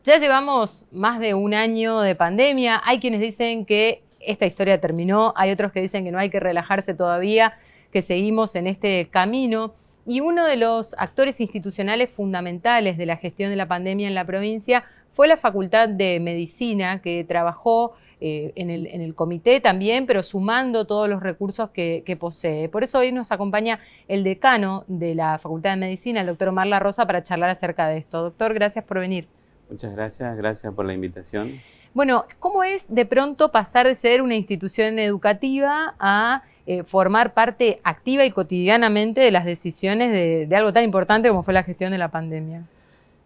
Ya llevamos más de un año de pandemia. Hay quienes dicen que esta historia terminó, hay otros que dicen que no hay que relajarse todavía, que seguimos en este camino. Y uno de los actores institucionales fundamentales de la gestión de la pandemia en la provincia fue la Facultad de Medicina, que trabajó en el comité también, pero sumando todos los recursos que posee. Por eso hoy nos acompaña el decano de la Facultad de Medicina, el doctor Omar La Rosa, para charlar acerca de esto. Doctor, gracias por venir. Muchas gracias por la invitación. Bueno, ¿cómo es de pronto pasar de ser una institución educativa a formar parte activa y cotidianamente de las decisiones de algo tan importante como fue la gestión de la pandemia?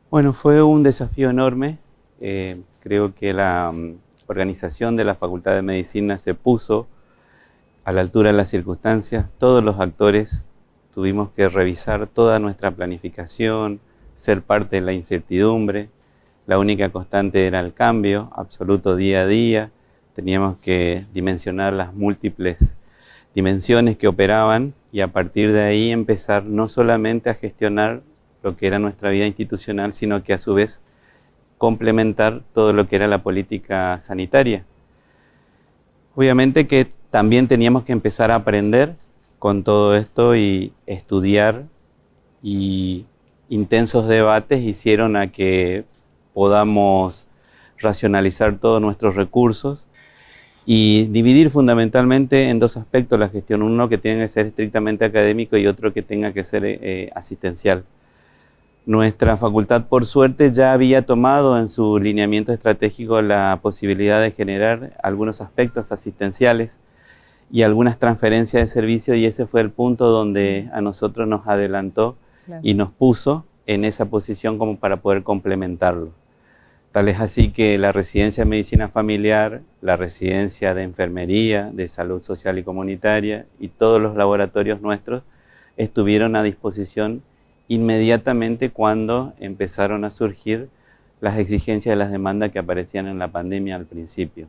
Bueno, fue un desafío enorme. Creo que la organización de la Facultad de Medicina se puso a la altura de las circunstancias. Todos los actores tuvimos que revisar toda nuestra planificación, ser parte de la incertidumbre. La única constante era el cambio absoluto día a día. Teníamos que dimensionar las múltiples dimensiones que operaban y a partir de ahí empezar no solamente a gestionar lo que era nuestra vida institucional, sino que a su vez complementar todo lo que era la política sanitaria. Obviamente que también teníamos que empezar a aprender con todo esto y estudiar, y intensos debates hicieron a que podamos racionalizar todos nuestros recursos y dividir fundamentalmente en dos aspectos la gestión. Uno que tiene que ser estrictamente académico y otro que tenga que ser asistencial. Nuestra facultad, por suerte, ya había tomado en su lineamiento estratégico la posibilidad de generar algunos aspectos asistenciales y algunas transferencias de servicio, y ese fue el punto donde a nosotros nos adelantó, claro, y nos puso en esa posición como para poder complementarlo. Tal es así que la residencia de medicina familiar, la residencia de enfermería, de salud social y comunitaria y todos los laboratorios nuestros estuvieron a disposición inmediatamente cuando empezaron a surgir las exigencias de las demandas que aparecían en la pandemia al principio.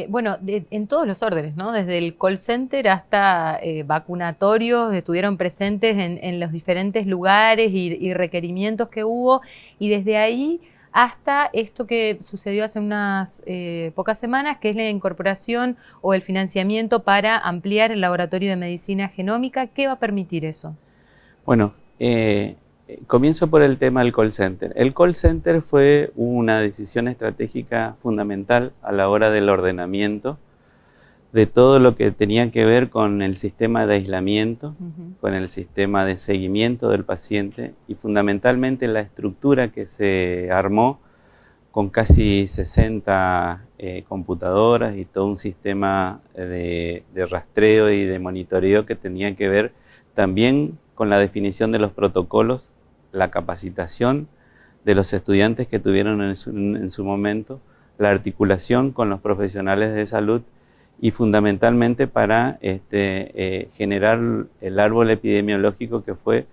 Bueno, en todos los órdenes, ¿no? Desde el call center hasta vacunatorios, estuvieron presentes en los diferentes lugares y requerimientos que hubo, y desde ahí hasta esto que sucedió hace unas pocas semanas, que es la incorporación o el financiamiento para ampliar el laboratorio de medicina genómica. ¿Qué va a permitir eso? Bueno, comienzo por el tema del call center. El call center fue una decisión estratégica fundamental a la hora del ordenamiento de todo lo que tenía que ver con el sistema de aislamiento, con el sistema de seguimiento del paciente y fundamentalmente la estructura que se armó con casi 60 computadoras y todo un sistema de rastreo y de monitoreo que tenía que ver también con la definición de los protocolos, la capacitación de los estudiantes que tuvieron en su momento, la articulación con los profesionales de salud y fundamentalmente para generar el árbol epidemiológico, que fue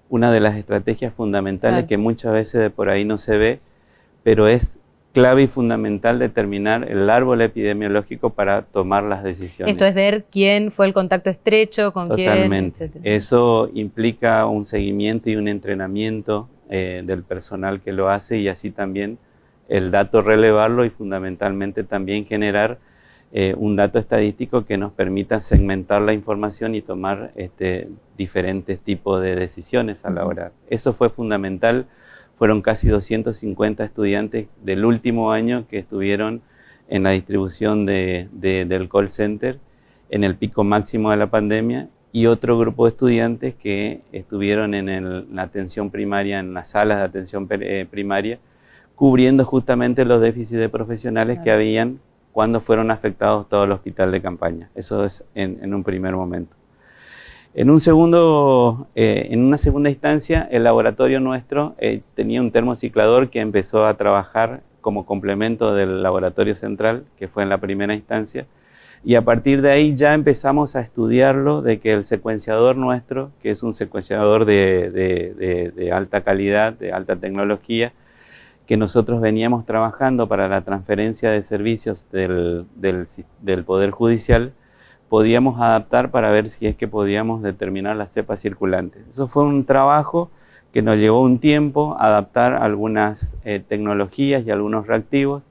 una de las estrategias fundamentales, claro, que muchas veces de por ahí no se ve, pero es clave y fundamental determinar el árbol epidemiológico para tomar las decisiones. Esto es ver quién fue el contacto estrecho, con Totalmente. quién, etc. Eso implica un seguimiento y un entrenamiento del personal que lo hace, y así también el dato relevarlo y fundamentalmente también generar un dato estadístico que nos permita segmentar la información y tomar diferentes tipos de decisiones a la hora. Eso fue fundamental. Fueron casi 250 estudiantes del último año que estuvieron en la distribución del call center en el pico máximo de la pandemia, y otro grupo de estudiantes que estuvieron en la atención primaria, en las salas de atención primaria, cubriendo justamente los déficits de profesionales, claro, que habían cuando fueron afectados todo el hospital de campaña. Eso es en un primer momento. En una segunda instancia, el laboratorio nuestro tenía un termociclador que empezó a trabajar como complemento del laboratorio central, que fue en la primera instancia, y a partir de ahí ya empezamos a estudiarlo, de que el secuenciador nuestro, que es un secuenciador de alta calidad, de alta tecnología, que nosotros veníamos trabajando para la transferencia de servicios del Poder Judicial, podíamos adaptar para ver si es que podíamos determinar las cepas circulantes. Eso fue un trabajo que nos llevó un tiempo adaptar algunas tecnologías y algunos reactivos.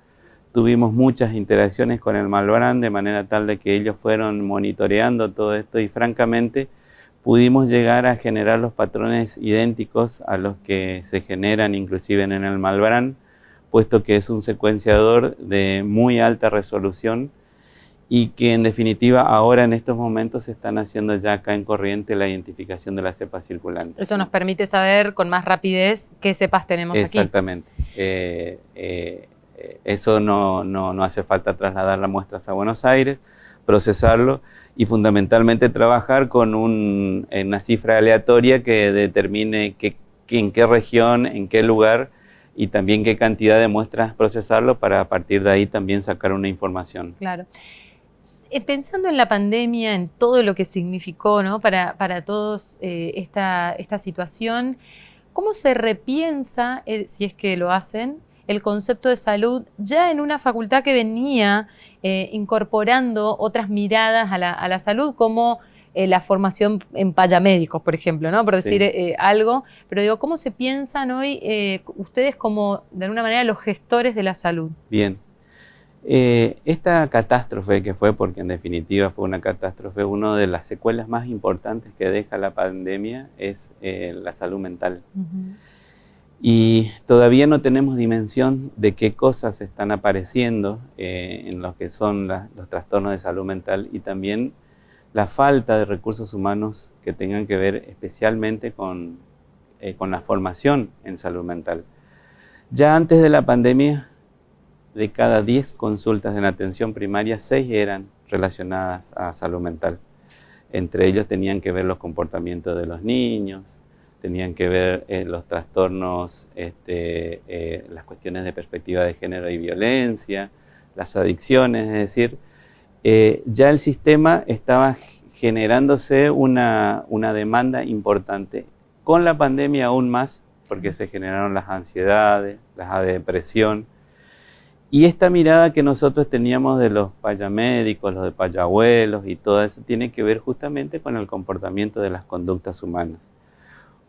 Tuvimos muchas interacciones con el Malbrán de manera tal de que ellos fueron monitoreando todo esto y francamente pudimos llegar a generar los patrones idénticos a los que se generan inclusive en el Malbrán, puesto que es un secuenciador de muy alta resolución y que en definitiva ahora en estos momentos se están haciendo ya acá en Corrientes la identificación de las cepas circulantes. Eso nos permite saber con más rapidez qué cepas tenemos aquí. Exactamente. Eso no hace falta trasladar las muestras a Buenos Aires, procesarlo y fundamentalmente trabajar con una cifra aleatoria que determine en qué región, en qué lugar y también qué cantidad de muestras procesarlo para a partir de ahí también sacar una información. Claro. Pensando en la pandemia, en todo lo que significó, ¿no?, para todos esta situación, ¿cómo se repiensa, si es que lo hacen, el concepto de salud ya en una facultad que venía incorporando otras miradas a la salud, como la formación en payamédicos, por ejemplo, ¿no?, por decir algo? Pero digo, ¿cómo se piensan hoy ustedes como, de alguna manera, los gestores de la salud? Bien. Esta catástrofe que fue, porque en definitiva fue una catástrofe, una de las secuelas más importantes que deja la pandemia es la salud mental. Y todavía no tenemos dimensión de qué cosas están apareciendo en lo que son los trastornos de salud mental y también la falta de recursos humanos que tengan que ver especialmente con la formación en salud mental. Ya antes de la pandemia, de cada 10 consultas en atención primaria, 6 eran relacionadas a salud mental. Entre ellos tenían que ver los comportamientos de los niños, tenían que ver los trastornos, las cuestiones de perspectiva de género y violencia, las adicciones, es decir, ya el sistema estaba generándose una demanda importante. Con la pandemia aún más, porque se generaron las ansiedades, la depresión. Y esta mirada que nosotros teníamos de los payamédicos, los de payabuelos y todo eso, tiene que ver justamente con el comportamiento de las conductas humanas.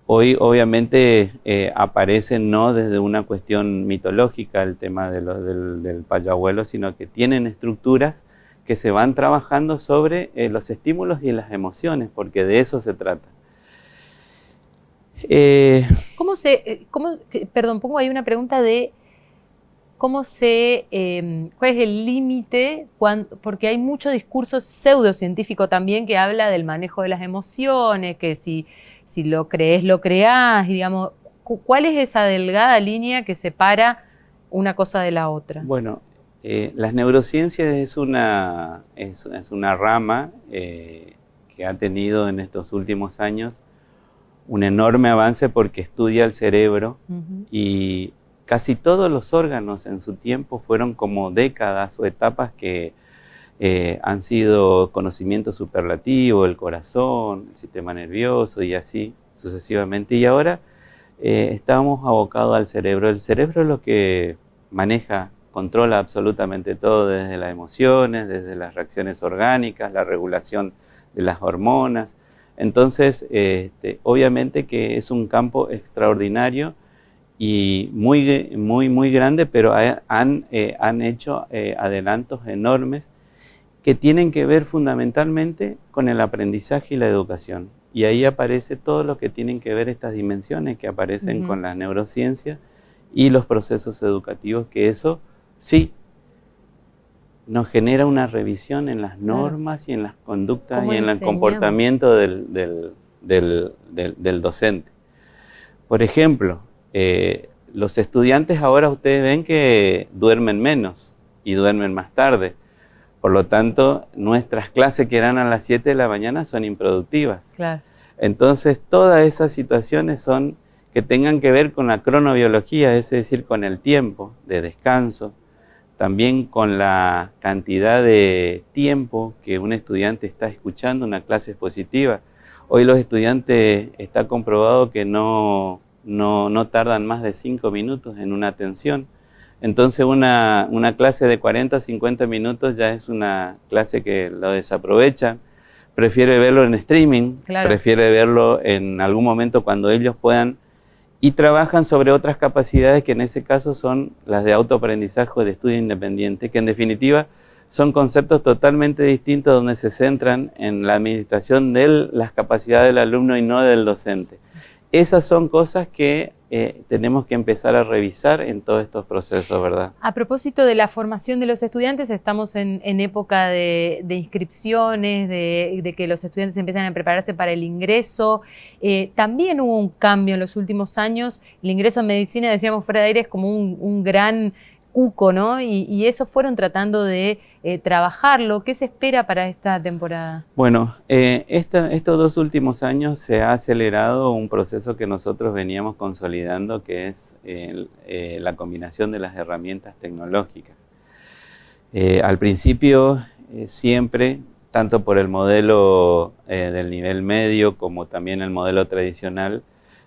Hoy obviamente aparece no desde una cuestión mitológica el tema del payabuelo, sino que tienen estructuras que se van trabajando sobre los estímulos y las emociones, porque de eso se trata. Perdón, pongo ahí una pregunta de ¿cuál es el límite? Porque hay mucho discurso pseudocientífico también que habla del manejo de las emociones, que si lo crees, lo creás, y digamos, ¿cuál es esa delgada línea que separa una cosa de la otra? Bueno, las neurociencias es una rama que ha tenido en estos últimos años un enorme avance porque estudia el cerebro y casi todos los órganos en su tiempo fueron como décadas o etapas que han sido conocimiento superlativo, el corazón, el sistema nervioso y así sucesivamente. Y ahora estamos abocados al cerebro. El cerebro es lo que maneja, controla absolutamente todo, desde las emociones, desde las reacciones orgánicas, la regulación de las hormonas. Entonces, obviamente que es un campo extraordinario y muy grande, pero han hecho adelantos enormes que tienen que ver fundamentalmente con el aprendizaje y la educación. Y ahí aparece todo lo que tienen que ver estas dimensiones que aparecen con las neurociencias y los procesos educativos, que eso sí nos genera una revisión en las normas y en las conductas y en el comportamiento del docente. Por ejemplo, los estudiantes ahora ustedes ven que duermen menos y duermen más tarde. Por lo tanto, nuestras clases que eran a las 7 de la mañana son improductivas. Claro. Entonces, todas esas situaciones son que tengan que ver con la cronobiología, es decir, con el tiempo de descanso, también con la cantidad de tiempo que un estudiante está escuchando una clase expositiva. Hoy los estudiantes está comprobado que no tardan más de 5 minutos en una atención. Entonces una clase de 40 o 50 minutos ya es una clase que lo desaprovechan, prefiere verlo en streaming, prefiere verlo en algún momento cuando ellos puedan y trabajan sobre otras capacidades que en ese caso son las de autoaprendizaje o de estudio independiente, que en definitiva son conceptos totalmente distintos donde se centran en la administración de las capacidades del alumno y no del docente. Esas son cosas que tenemos que empezar a revisar en todos estos procesos, ¿verdad? A propósito de la formación de los estudiantes, estamos en época de inscripciones, de que los estudiantes empiezan a prepararse para el ingreso. También hubo un cambio en los últimos años. El ingreso en medicina, decíamos fuera de aire, es como un gran cuco, ¿no? Y eso fueron tratando de trabajarlo. ¿Qué se espera para esta temporada? Bueno, estos 2 últimos años se ha acelerado un proceso que nosotros veníamos consolidando, que es la combinación de las herramientas tecnológicas. Al principio, siempre, tanto por el modelo del nivel medio como también el modelo tradicional,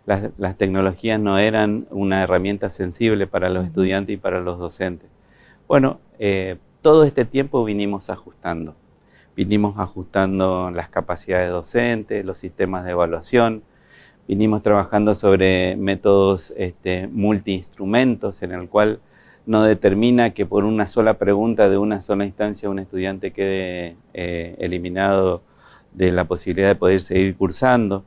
las tecnologías no eran una herramienta sensible para los estudiantes y para los docentes. Bueno, todo este tiempo vinimos ajustando las capacidades docentes, los sistemas de evaluación, vinimos trabajando sobre métodos multiinstrumentos en el cual no determina que por una sola pregunta de una sola instancia un estudiante quede eliminado de la posibilidad de poder seguir cursando.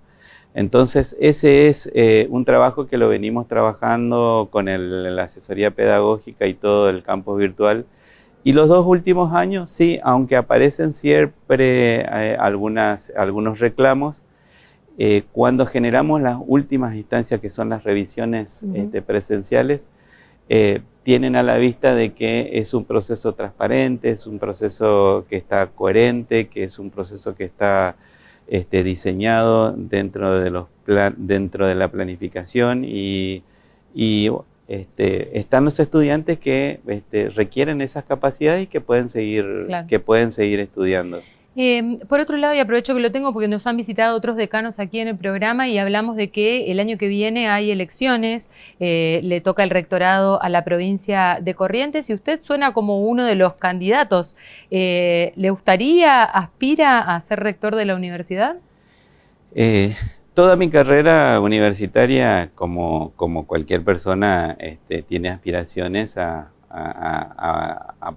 Entonces, ese es un trabajo que lo venimos trabajando con la asesoría pedagógica y todo el campus virtual. Y los 2 últimos años, sí, aunque aparecen siempre algunos reclamos, cuando generamos las últimas instancias, que son las revisiones presenciales, tienen a la vista de que es un proceso transparente, es un proceso que está coherente, que es un proceso que está diseñado dentro de la planificación y están los estudiantes que requieren esas capacidades y que pueden seguir, claro, estudiando. Por otro lado, y aprovecho que lo tengo porque nos han visitado otros decanos aquí en el programa y hablamos de que el año que viene hay elecciones, le toca el rectorado a la provincia de Corrientes y usted suena como uno de los candidatos. ¿Le gustaría, aspira a ser rector de la universidad? Toda mi carrera universitaria, como cualquier persona, tiene aspiraciones a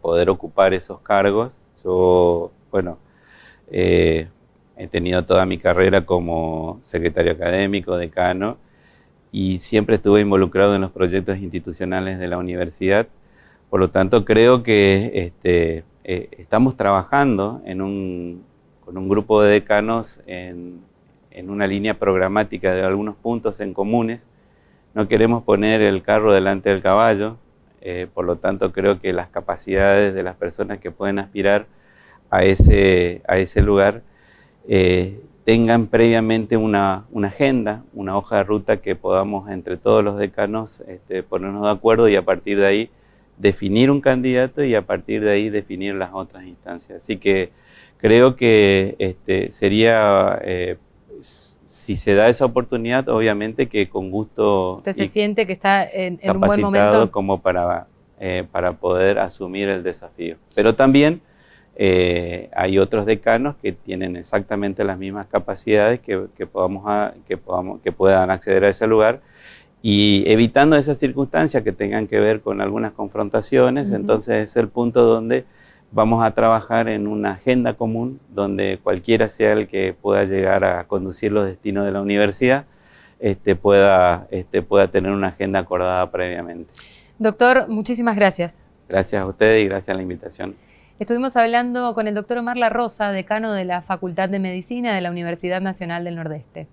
poder ocupar esos cargos. Yo, bueno, he tenido toda mi carrera como secretario académico, decano, y siempre estuve involucrado en los proyectos institucionales de la universidad. Por lo tanto, creo que estamos trabajando con un grupo de decanos en una línea programática de algunos puntos en comunes. No queremos poner el carro delante del caballo, por lo tanto creo que las capacidades de las personas que pueden aspirar a ese lugar tengan previamente una agenda, una hoja de ruta que podamos entre todos los decanos ponernos de acuerdo y a partir de ahí definir un candidato y a partir de ahí definir las otras instancias. Así que creo que sería, si se da esa oportunidad, obviamente que con gusto. ¿Usted se siente que está en un buen momento? Capacitado como para poder asumir el desafío. Pero también hay otros decanos que tienen exactamente las mismas capacidades que puedan acceder a ese lugar y evitando esas circunstancias que tengan que ver con algunas confrontaciones. Entonces es el punto donde vamos a trabajar en una agenda común donde cualquiera sea el que pueda llegar a conducir los destinos de la universidad pueda tener una agenda acordada previamente. Doctor, muchísimas gracias. Gracias a ustedes y gracias a la invitación. Estuvimos hablando con el doctor Omar La Rosa, decano de la Facultad de Medicina de la Universidad Nacional del Nordeste.